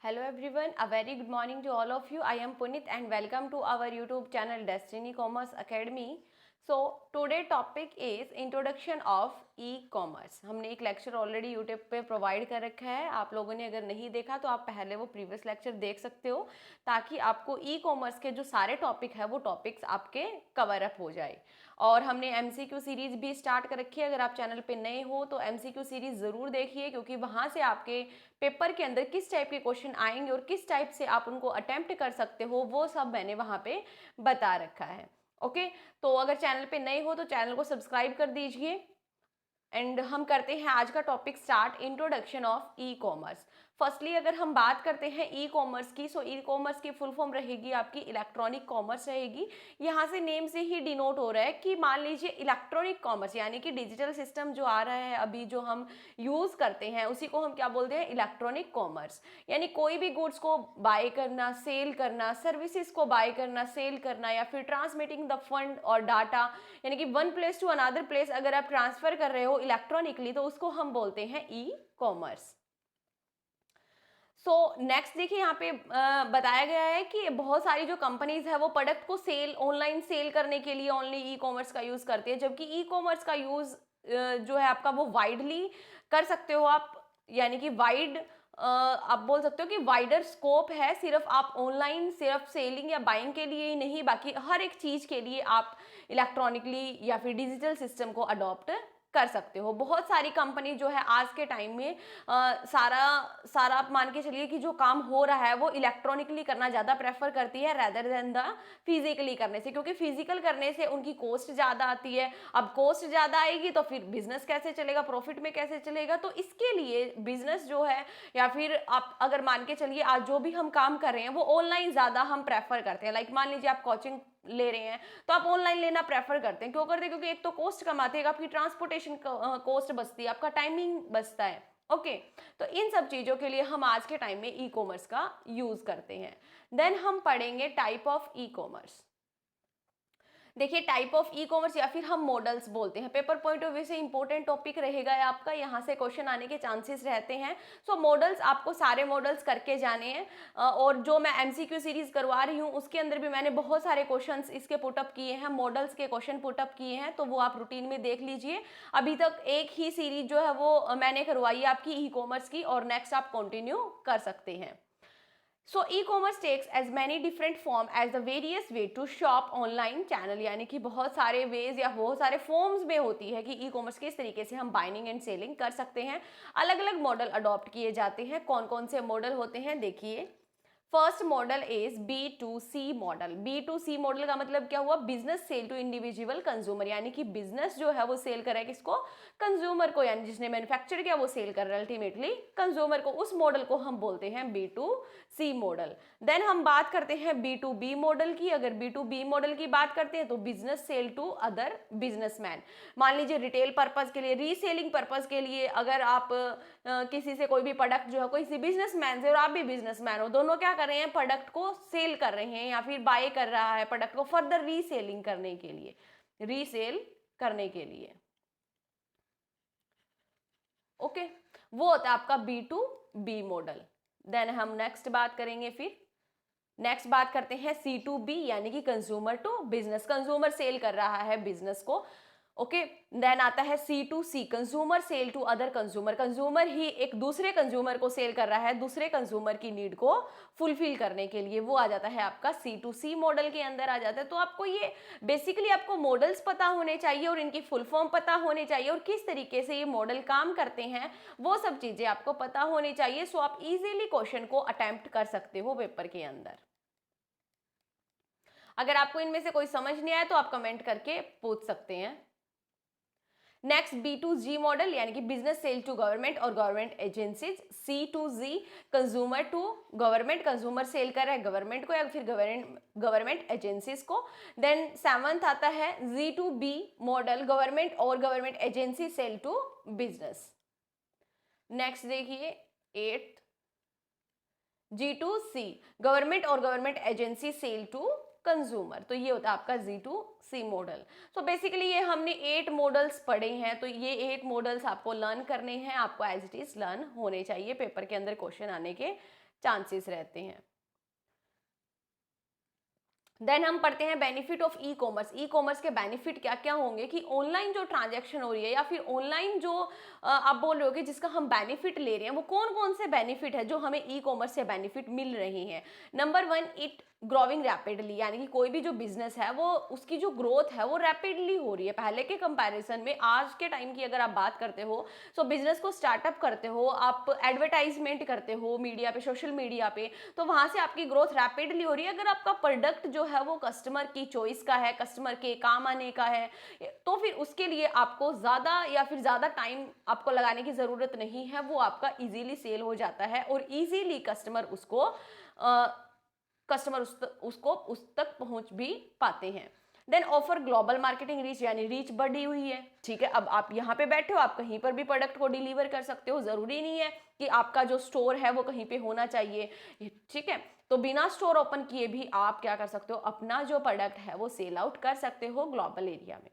Hello everyone, a very good morning to all of you. I am Punit and welcome to our YouTube channel Destiny Commerce Academy. So today topic is introduction of e-commerce. हमने एक lecture already YouTube पे provide कर रखा है. आप लोगों ने अगर नहीं देखा तो आप पहले वो प्रीवियस लेक्चर देख सकते हो ताकि आपको ई-कॉमर्स के जो सारे टॉपिक है वो टॉपिक्स आपके कवर अप हो जाए. और हमने एमसीक्यू सीरीज भी स्टार्ट कर रखी है. अगर आप चैनल पे नए हो तो एमसीक्यू सीरीज ज़रूर देखिए क्योंकि वहाँ से आपके पेपर के अंदर किस टाइप के क्वेश्चन आएंगे और किस टाइप से आप उनको अटेम्प्ट कर सकते हो वो सब मैंने वहाँ पे बता रखा है. ओके, तो अगर चैनल पे नए हो तो चैनल को सब्सक्राइब कर दीजिए. एंड हम करते हैं आज का topic start, introduction of e commerce. Firstly अगर हम बात करते हैं ई कॉमर्स की, सो ई कॉमर्स की फुल फॉर्म रहेगी आपकी इलेक्ट्रॉनिक कॉमर्स रहेगी. यहाँ से नेम से ही डिनोट हो रहा है कि मान लीजिए इलेक्ट्रॉनिक कॉमर्स यानी कि डिजिटल सिस्टम जो आ रहा है अभी जो हम यूज़ करते हैं उसी को हम क्या बोलते हैं, इलेक्ट्रॉनिक कॉमर्स. यानी कोई भी गुड्स को बाय करना, सेल करना, सर्विसेज को बाय करना, सेल करना या फिर ट्रांसमिटिंग द फंड और डाटा, यानी कि one place to another place अगर आप ट्रांसफर कर रहे हो इलेक्ट्रॉनिकली तो उसको हम बोलते हैं ई कॉमर्स. सो नेक्स्ट देखिए यहाँ पे बताया गया है कि बहुत सारी जो कंपनीज है वो प्रोडक्ट को ऑनलाइन सेल करने के लिए ओनली ई कॉमर्स का यूज़ करती है, जबकि ई कॉमर्स का यूज़ जो है आपका वो वाइडली कर सकते हो आप. यानी कि आप बोल सकते हो कि वाइडर स्कोप है. सिर्फ आप ऑनलाइन सिर्फ सेलिंग या बाइंग के लिए ही नहीं, बाकी हर एक चीज़ के लिए आप इलेक्ट्रॉनिकली या फिर डिजिटल सिस्टम को अडॉप्ट कर सकते हो. बहुत सारी कंपनी जो है आज के टाइम में सारा सारा आप मान के चलिए कि जो काम हो रहा है वो इलेक्ट्रॉनिकली करना ज़्यादा प्रेफर करती है रेदर देन द फिजिकली करने से, क्योंकि फिजिकल करने से उनकी कॉस्ट ज़्यादा आती है. अब कॉस्ट ज़्यादा आएगी तो फिर बिजनेस कैसे चलेगा, प्रॉफिट में कैसे चलेगा. तो इसके लिए बिजनेस जो है या फिर आप अगर मान के चलिए आज जो भी हम काम कर रहे हैं वो ऑनलाइन ज़्यादा हम प्रेफर करते हैं. लाइक मान लीजिए आप कोचिंग ले रहे हैं तो आप ऑनलाइन लेना प्रेफर करते हैं. क्यों करते हैं? क्योंकि एक तो कॉस्ट कम आती है, आपकी ट्रांसपोर्टेशन कॉस्ट बचती है, आपका टाइमिंग बचता है. ओके, तो इन सब चीज़ों के लिए हम आज के टाइम में ई कॉमर्स का यूज़ करते हैं. देन हम पढ़ेंगे टाइप ऑफ ई कॉमर्स. देखिए टाइप ऑफ ई कॉमर्स या फिर हम मॉडल्स बोलते हैं. पेपर पॉइंट ऑफ व्यू से इंपॉर्टेंट टॉपिक रहेगा आपका, यहाँ से क्वेश्चन आने के चांसेस रहते हैं. सो मॉडल्स आपको सारे मॉडल्स करके जाने हैं. और जो मैं एमसीक्यू सीरीज करवा रही हूँ उसके अंदर भी मैंने बहुत सारे क्वेश्चंस इसके पुटअप किए हैं, मॉडल्स के क्वेश्चन पुटअप किए हैं, तो वो आप रूटीन में देख लीजिए. अभी तक एक ही सीरीज जो है वो मैंने करवाई है आपकी ई कॉमर्स की और नेक्स्ट आप कंटिन्यू कर सकते हैं. So e commerce takes as many different form as the various way to shop online channel. यानी कि बहुत सारे वेज या बहुत सारे फॉर्म्स में होती है कि ई कॉमर्स किस तरीके से हम बाइंग एंड सेलिंग कर सकते हैं. अलग अलग मॉडल अडॉप्ट किए जाते हैं. कौन कौन से मॉडल होते हैं देखिए. First model is B2C model. B2C model का मतलब क्या हुआ, business cell to individual consumer. यानी कि बिजनेस जो है वो सेल कर रहा है किसको, कंज्यूमर को. यानी जिसने मैन्युफैक्चर किया वो सेल कर रहा है अल्टीमेटली कंज्यूमर को. उस मॉडल को हम बोलते हैं B2C मॉडल. देन हम बात करते हैं B2B मॉडल की. अगर B2B मॉडल की बात करते हैं तो business cell to other businessman. मान लीजिए रिटेल पर्पज के लिए, रीसेलिंग पर्पज के लिए अगर आप किसी से कोई भी प्रोडक्ट जो है कोई सी बिजनेसमैन से और आप भी बिजनेसमैन हो, दोनों क्या कर रहे हैं, प्रोडक्ट को सेल कर रहे हैं या फिर बाय कर रहा है प्रोडक्ट को फर्दर रीसेलिंग करने के लिए, रीसेल करने के लिए. ओके, वो होता है आपका B2B मॉडल. देन हम नेक्स्ट बात करेंगे. फिर नेक्स्ट बात करते हैं C2B यानी कि consumer to business. Consumer cell कर रहा है बिजनेस को. ओके, देन आता है C2C, consumer sell to other consumer. Consumer ही एक दूसरे कंज्यूमर को सेल कर रहा है दूसरे कंज्यूमर की नीड को फुलफिल करने के लिए. वो आ जाता है आपका C2C मॉडल के अंदर आ जाता है. तो आपको ये बेसिकली आपको मॉडल्स पता होने चाहिए और इनकी फुल फॉर्म पता होने चाहिए और किस तरीके से ये मॉडल काम करते हैं वो सब चीजें आपको पता होनी चाहिए. सो आप इजीली क्वेश्चन को अटेम्प्ट कर सकते हो पेपर के अंदर. अगर आपको इनमें से कोई समझ नहीं आया तो आप कमेंट करके पूछ सकते हैं. नेक्स्ट B2G मॉडल यानी कि बिजनेस सेल टू गवर्नमेंट और government agencies. C2Z consumer to government, consumer cell कर रहा है गवर्नमेंट को या फिर गवर्नमेंट एजेंसीज को. देन सेवंथ आता है Z2B मॉडल, गवर्नमेंट और government agency sell to business. Next देखिए एट्थ G2C, गवर्नमेंट और government agency sell to consumer. तो ये होता है आपका Z2C मॉडल. तो बेसिकली ये हमने 8 मॉडल्स पढ़े हैं. तो ये 8 मॉडल्स आपको लर्न करने हैं, आपको एज इट इज लर्न होने चाहिए पेपर के अंदर क्वेश्चन आने के चांसेस रहते हैं। देन हम पढ़ते हैं benefit of e commerce. E commerce के बेनिफिट क्या क्या होंगे कि ऑनलाइन जो ट्रांजैक्शन हो रही है या फिर ऑनलाइन जो आप बोल रहे हो कि जिसका हम बेनिफिट ले रहे हैं, वो कौन कौन से बेनिफिट है जो हमें ई कॉमर्स से बेनिफिट मिल रहे हैं। नंबर 1, इट ग्रोइंग रैपिडली, यानी कि कोई भी जो बिजनेस है वो उसकी जो ग्रोथ है वो रैपिडली हो रही है। पहले के कंपैरिजन में आज के टाइम की अगर आप बात करते हो, तो बिजनेस को स्टार्टअप करते हो, आप एडवर्टाइजमेंट करते हो मीडिया पे, सोशल मीडिया पे, तो वहां से आपकी ग्रोथ रैपिडली हो रही है। अगर आपका प्रोडक्ट जो है वो कस्टमर की चॉइस का है, कस्टमर के काम आने का है, तो फिर उसके लिए आपको ज्यादा या फिर ज्यादा टाइम आपको लगाने की जरूरत नहीं है, वो आपका इजीली सेल हो जाता है और इजीली कस्टमर उस तक पहुंच भी पाते हैं। Then offer global marketing reach, यानी रीच बढ़ी हुई है। ठीक है, अब आप यहाँ पे बैठे हो, आप कहीं पर भी प्रोडक्ट को डिलीवर कर सकते हो, जरूरी नहीं है कि आपका जो स्टोर है वो कहीं पे होना चाहिए। ठीक है, तो बिना स्टोर ओपन किए भी आप क्या कर सकते हो, अपना जो प्रोडक्ट है वो सेल आउट कर सकते हो ग्लोबल एरिया में।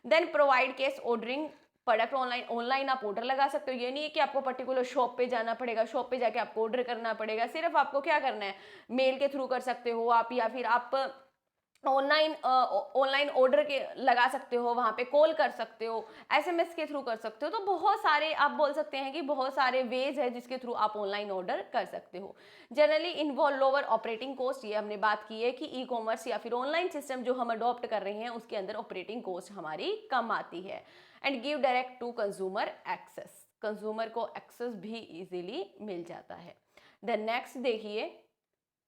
Then provide cash ordering product online आप ऑर्डर लगा सकते हो। ये नहीं है कि आपको पर्टिकुलर शॉप पे जाना पड़ेगा, शॉप पे जाके आपको ऑर्डर करना पड़ेगा। सिर्फ आपको क्या करना है, मेल के थ्रू कर सकते हो आप, या फिर आप ऑनलाइन ऑर्डर के लगा सकते हो, वहां पे कॉल कर सकते हो, एसएमएस के थ्रू कर सकते हो। तो बहुत सारे आप बोल सकते हैं कि बहुत सारे वेज है जिसके थ्रू आप ऑनलाइन ऑर्डर कर सकते हो। Generally involve lower operating cost, ये हमने बात की है कि ई कॉमर्स या फिर ऑनलाइन सिस्टम जो हम अडॉप्ट कर रहे हैं उसके अंदर ऑपरेटिंग कॉस्ट हमारी कम आती है। And give direct to consumer access, consumer को एक्सेस भी इजीली मिल जाता है। देन नेक्स्ट देखिए,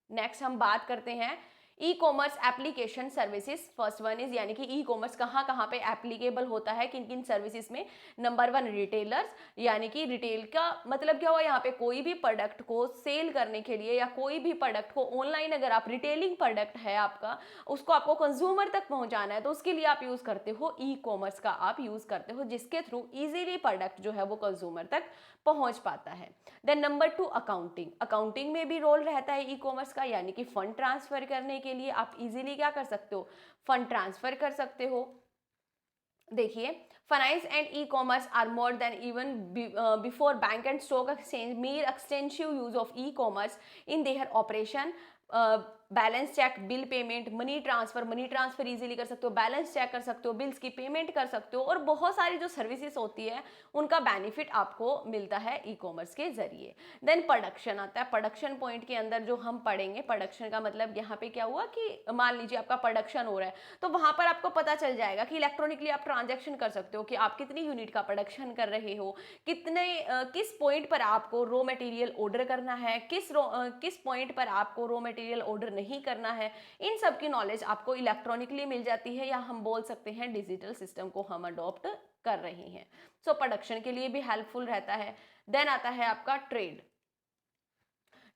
नेक्स्ट हम बात करते हैं e commerce application services. First one is, यानी कि ई कॉमर्स कहाँ कहाँ पे एप्लीकेबल होता है, किन किन सर्विसेज में। नंबर 1, रिटेलर्स, यानी कि रिटेल का मतलब क्या हुआ, यहाँ पे कोई भी प्रोडक्ट को सेल करने के लिए या कोई भी प्रोडक्ट को ऑनलाइन, अगर आप रिटेलिंग प्रोडक्ट है आपका, उसको आपको कंज्यूमर तक पहुंचाना है, तो उसके लिए आप यूज करते हो ई कॉमर्स का, आप यूज करते हो, जिसके थ्रू इजीली प्रोडक्ट जो है वो कंज्यूमर तक पहुंच पाता है। Then number 2, accounting. अकाउंटिंग में भी रोल रहता है ई कॉमर्स का, यानी कि फंड ट्रांसफर करने के लिए आप इजीली क्या कर सकते हो, फंड ट्रांसफर कर सकते हो। देखिए, finance and e commerce are more than even before bank and stock exchange, mere extensive use of e-commerce in their operation, balance check, bill payment, money transfer easily कर सकते हो, बैलेंस चेक कर सकते हो, बिल्स की payment कर सकते हो, और बहुत सारी जो सर्विसेज होती है उनका बेनिफिट आपको मिलता है ई कॉमर्स के जरिए। देन प्रोडक्शन आता है। प्रोडक्शन पॉइंट के अंदर जो हम पढ़ेंगे, प्रोडक्शन का मतलब यहाँ पे क्या हुआ कि मान लीजिए आपका प्रोडक्शन हो रहा है, तो वहां पर आपको पता चल जाएगा कि इलेक्ट्रॉनिकली आप ट्रांजेक्शन कर सकते हो कि आप कितनी यूनिट का प्रोडक्शन कर रहे हो, किस पॉइंट पर आपको रॉ मटेरियल ऑर्डर करना है, किस पॉइंट पर आपको रॉ मटेरियल ऑर्डर नहीं करना है। इन सब की नॉलेज आपको इलेक्ट्रॉनिकली मिल जाती है, या हम बोल सकते हैं डिजिटल सिस्टम को हम अडॉप्ट कर रहे हैं। सो प्रोडक्शन के लिए भी हेल्पफुल रहता है। देन आता है आपका ट्रेड।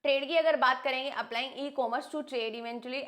ट्रेड की अगर बात करेंगे, applying e commerce to trade eventually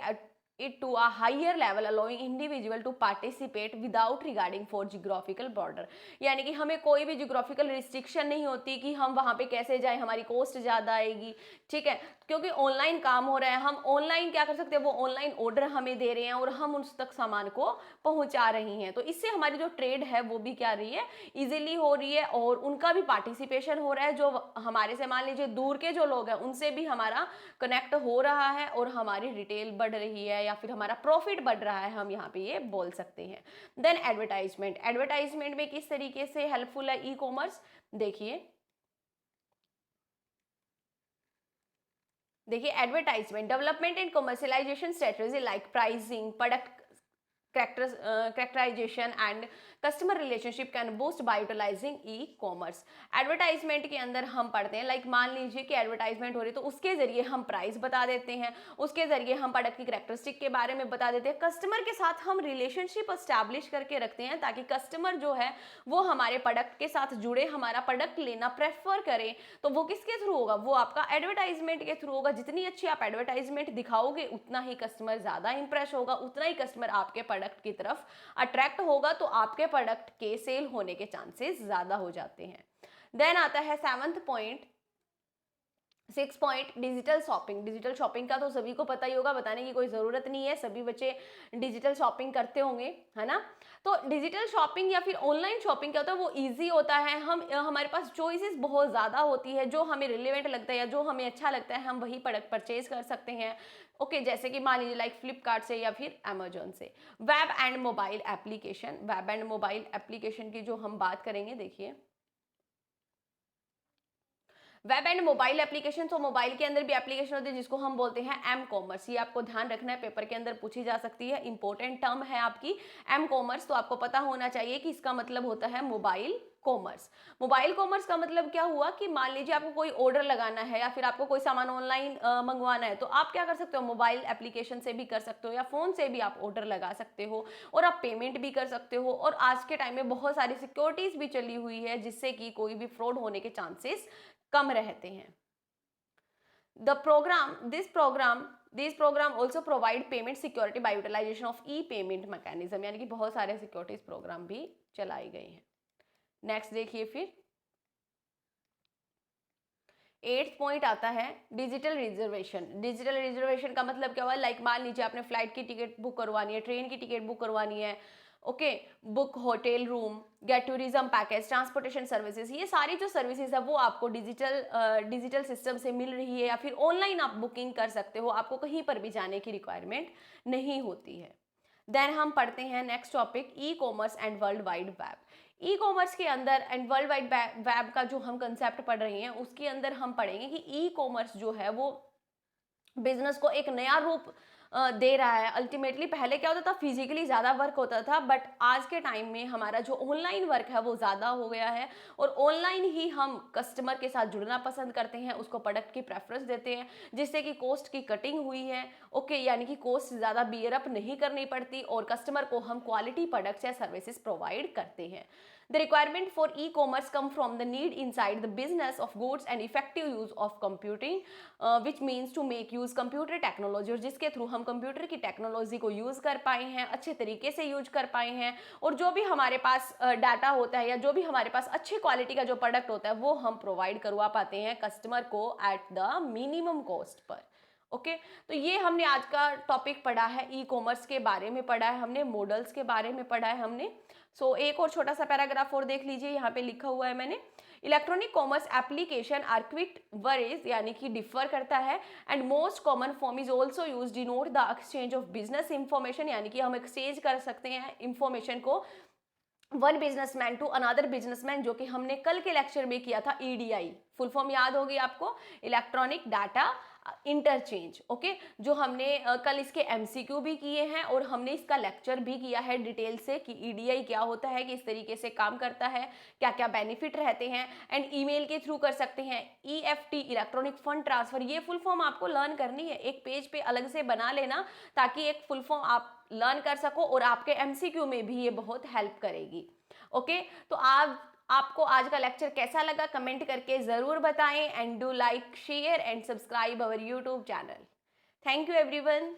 it to a higher level, allowing individual to participate without regarding for geographical border, यानी कि हमें कोई भी जियोग्राफिकल रिस्ट्रिक्शन नहीं होती कि हम वहां पे कैसे जाएं, हमारी कॉस्ट ज्यादा आएगी। ठीक है, क्योंकि ऑनलाइन काम हो रहा है, हम ऑनलाइन क्या कर सकते हैं, वो ऑनलाइन ऑर्डर हमें दे रहे हैं और हम उस तक सामान को पहुंचा रहे हैं। तो इससे हमारी जो ट्रेड है वो भी क्या रही है, इजीली हो रही है, और उनका भी पार्टिसिपेशन हो रहा है। जो हमारे से मान लीजिए दूर के जो लोग हैं उनसे भी हमारा कनेक्ट हो रहा है और हमारी रिटेल बढ़ रही है, या फिर हमारा प्रॉफिट बढ़ रहा है, हम यहाँ पे ये बोल सकते हैं। Then advertisement. एडवर्टाइजमेंट में किस तरीके से हेल्पफुल है ई कॉमर्स, देखिए advertisement, development and commercialisation strategy like pricing, product characterization and customer relationship can boost by utilizing e-commerce। Advertisement के अंदर हम पढ़ते हैं, लाइक मान लीजिए कि एडवर्टाइजमेंट हो रही है, तो उसके जरिए हम प्राइस बता देते हैं, उसके जरिए हम प्रोडक्ट की कैरेक्टरिस्टिक के बारे में बता देते हैं, कस्टमर के साथ हम रिलेशनशिप एस्टैब्लिश करके रखते हैं ताकि कस्टमर जो है वो हमारे प्रोडक्ट के साथ जुड़े, हमारा प्रोडक्ट लेना प्रेफर करे। तो वो किसके थ्रू होगा, वो आपका एडवर्टाइजमेंट के थ्रू होगा। जितनी अच्छी आप एडवर्टाइजमेंट दिखाओगे उतना ही कस्टमर ज्यादा इंप्रेस होगा, उतना ही कस्टमर आपके प्रोडक्ट की तरफ अट्रैक्ट होगा, तो आपके प्रोडक्ट के सेल होने के चांसेस ज्यादा हो जाते हैं। देन आता है seventh point, 6 point digital shopping. Digital shopping का तो सभी को पता ही होगा, बताने की कोई ज़रूरत नहीं है, सभी बच्चे डिजिटल शॉपिंग करते होंगे, है ना। तो डिजिटल शॉपिंग या फिर ऑनलाइन शॉपिंग क्या होता है, वो ईजी होता है। हम हमारे पास चॉइसेस बहुत ज़्यादा होती है, जो हमें रिलेवेंट लगता है या जो हमें अच्छा लगता है हम वही प्रोडक्ट परचेज कर सकते हैं। ओके, जैसे कि मान लीजिए लाइक फ्लिपकार्ट से या फिर अमेजोन से। Web and mobile application, web and mobile application की जो हम बात करेंगे, देखिए वेब एंड मोबाइल एप्लीकेशन, तो मोबाइल के अंदर भी एप्लीकेशन होती है जिसको हम बोलते हैं एम कॉमर्स। ये आपको ध्यान रखना है, पेपर के अंदर पूछी जा सकती है, इंपॉर्टेंट टर्म है आपकी एम कॉमर्स। तो आपको पता होना चाहिए कि इसका मतलब होता है मोबाइल कॉमर्स। मोबाइल कॉमर्स का मतलब क्या हुआ कि मान लीजिए आपको कोई ऑर्डर लगाना है या फिर आपको कोई सामान ऑनलाइन मंगवाना है, तो आप क्या कर सकते हो, मोबाइल एप्लीकेशन से भी कर सकते हो या फोन से भी आप ऑर्डर लगा सकते हो और आप पेमेंट भी कर सकते हो। और आज के टाइम में बहुत सारी सिक्योरिटीज भी चली हुई है जिससे कि कोई भी फ्रॉड होने के चांसेस कम रहते हैं। This program also provide payment security by utilization of e-payment mechanism, यानी कि बहुत सारे सिक्योरिटीज प्रोग्राम भी चलाई गई हैं। नेक्स्ट देखिए, फिर 8th पॉइंट आता है डिजिटल रिजर्वेशन। डिजिटल रिजर्वेशन का मतलब क्या हुआ, लाइक मान लीजिए आपने फ्लाइट की टिकट बुक करवानी है, ट्रेन की टिकट बुक करवानी है, okay, book hotel room, get tourism package, transportation services, ये सारी जो सर्विसेज है वो आपको डिजिटल सिस्टम से मिल रही है या फिर ऑनलाइन आप बुकिंग कर सकते हो, आपको कहीं पर भी जाने की रिक्वायरमेंट नहीं होती है। देन हम पढ़ते हैं next topic, e commerce and world wide web. E commerce के अंदर एंड वर्ल्ड वाइड वेब का जो हम कंसेप्ट पढ़ रहे हैं उसके अंदर हम पढ़ेंगे कि ई कॉमर्स जो है वो बिजनेस को एक नया रूप दे रहा है। अल्टीमेटली पहले क्या होता था, फिजिकली ज़्यादा वर्क होता था, बट आज के टाइम में हमारा जो ऑनलाइन वर्क है वो ज़्यादा हो गया है और ऑनलाइन ही हम कस्टमर के साथ जुड़ना पसंद करते हैं, उसको प्रोडक्ट की प्रेफरेंस देते हैं, जिससे कि कॉस्ट की कटिंग हुई है। ओके, यानी कि कॉस्ट ज़्यादा बियर अप नहीं करनी पड़ती और कस्टमर को हम क्वालिटी प्रोडक्ट्स या सर्विसेज प्रोवाइड करते हैं। The requirement for e-commerce come from the need inside the business of goods and effective use of computing, which means to make use computer technology, और जिसके थ्रू हम computer की technology को use कर पाए हैं, अच्छे तरीके से यूज कर पाए हैं और जो भी हमारे पास डाटा होता है या जो भी हमारे पास अच्छी क्वालिटी का जो प्रोडक्ट होता है वो हम प्रोवाइड करवा पाते हैं कस्टमर को at the minimum cost per. Okay, तो ये हमने आज का टॉपिक पढ़ा है, ई कॉमर्स के बारे में पढ़ा है हमने, मॉडल्स के बारे में पढ़ा है हमने। सो एक और छोटा सा पैराग्राफ और देख लीजिए, यहाँ पे लिखा हुआ है मैंने, electronic commerce application are quick varies, यानी कि डिफर करता है, and most common form is also use denote the exchange of business information, यानी कि हम एक्सचेंज कर सकते हैं इंफॉर्मेशन को one businessman to another businessman, जो कि हमने कल के लेक्चर में किया था। ईडीआई फुल फॉर्म याद होगी आपको, इलेक्ट्रॉनिक डाटा इंटरचेंज। ओके, जो हमने कल इसके एमसीक्यू भी किए हैं और हमने इसका लेक्चर भी किया है डिटेल से कि ईडीआई क्या होता है, किस तरीके से काम करता है, क्या क्या बेनिफिट रहते हैं, एंड ईमेल के थ्रू कर सकते हैं। ईएफटी, इलेक्ट्रॉनिक फंड ट्रांसफर, ये फुल फॉर्म आपको लर्न करनी है, एक पेज पे अलग से बना लेना ताकि एक फुल फॉर्म आप लर्न कर सको और आपके एमसीक्यू में भी ये बहुत हेल्प करेगी। ओके, तो आपको आज का लेक्चर कैसा लगा कमेंट करके ज़रूर बताएं, and do like share and subscribe our YouTube channel. Thank you everyone.